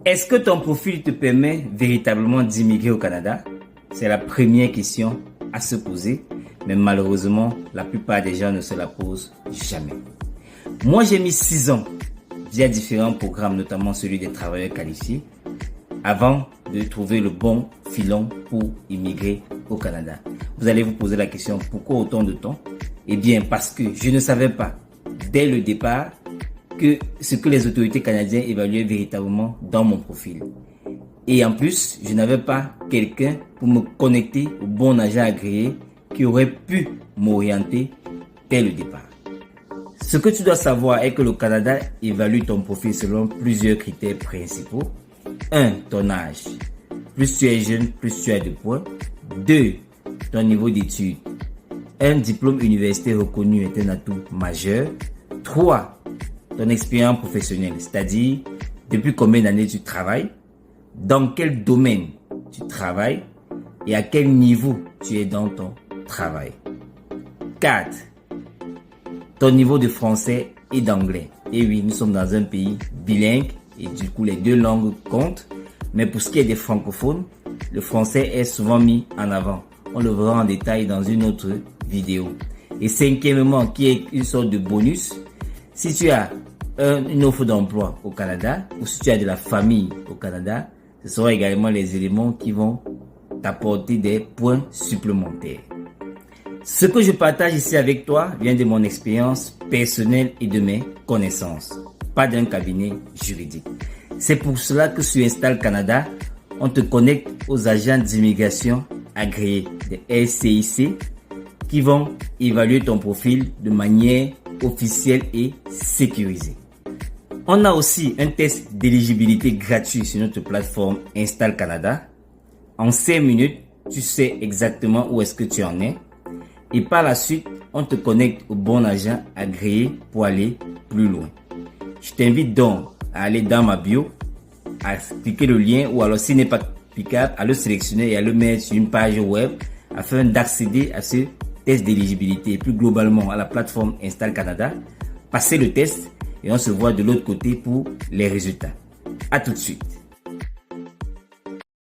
Est-ce que ton profil te permet véritablement d'immigrer au Canada? C'est la première question à se poser, mais malheureusement, la plupart des gens ne se la posent jamais. Moi, j'ai mis 6 ans via différents programmes, notamment celui des travailleurs qualifiés, avant de trouver le bon filon pour immigrer au Canada. Vous allez vous poser la question, pourquoi autant de temps? Eh bien, parce que je ne savais pas, dès le départ, que ce que les autorités canadiennes évaluaient véritablement dans mon profil. Et en plus, je n'avais pas quelqu'un pour me connecter au bon agent agréé qui aurait pu m'orienter dès le départ. Ce que tu dois savoir est que le Canada évalue ton profil selon plusieurs critères principaux. 1. Ton âge. Plus tu es jeune, plus tu as de points. 2. Ton niveau d'études. Un diplôme universitaire reconnu est un atout majeur. 3. Ton expérience professionnelle, c'est-à-dire depuis combien d'années tu travailles, dans quel domaine tu travailles et à quel niveau tu es dans ton travail. 4. Ton niveau de français et d'anglais. Et oui, nous sommes dans un pays bilingue et du coup les deux langues comptent. Mais pour ce qui est des francophones, le français est souvent mis en avant. On le verra en détail dans une autre vidéo. Et cinquièmement, qui est une sorte de bonus, si tu as une offre d'emploi au Canada ou si tu as de la famille au Canada, ce seront également les éléments qui vont t'apporter des points supplémentaires. Ce que je partage ici avec toi vient de mon expérience personnelle et de mes connaissances, pas d'un cabinet juridique. C'est pour cela que sur Install Canada, on te connecte aux agents d'immigration agréés, des RCIC, qui vont évaluer ton profil de manière officielle et sécurisée. On a aussi un test d'éligibilité gratuit sur notre plateforme Install Canada. En 5 minutes, tu sais exactement où est-ce que tu en es. Et par la suite, on te connecte au bon agent agréé pour aller plus loin. Je t'invite donc à aller dans ma bio, à cliquer le lien ou alors s'il n'est pas cliquable, à le sélectionner et à le mettre sur une page web afin d'accéder à ce test d'éligibilité et plus globalement à la plateforme Install Canada. Passez le test et on se voit de l'autre côté pour les résultats. À tout de suite.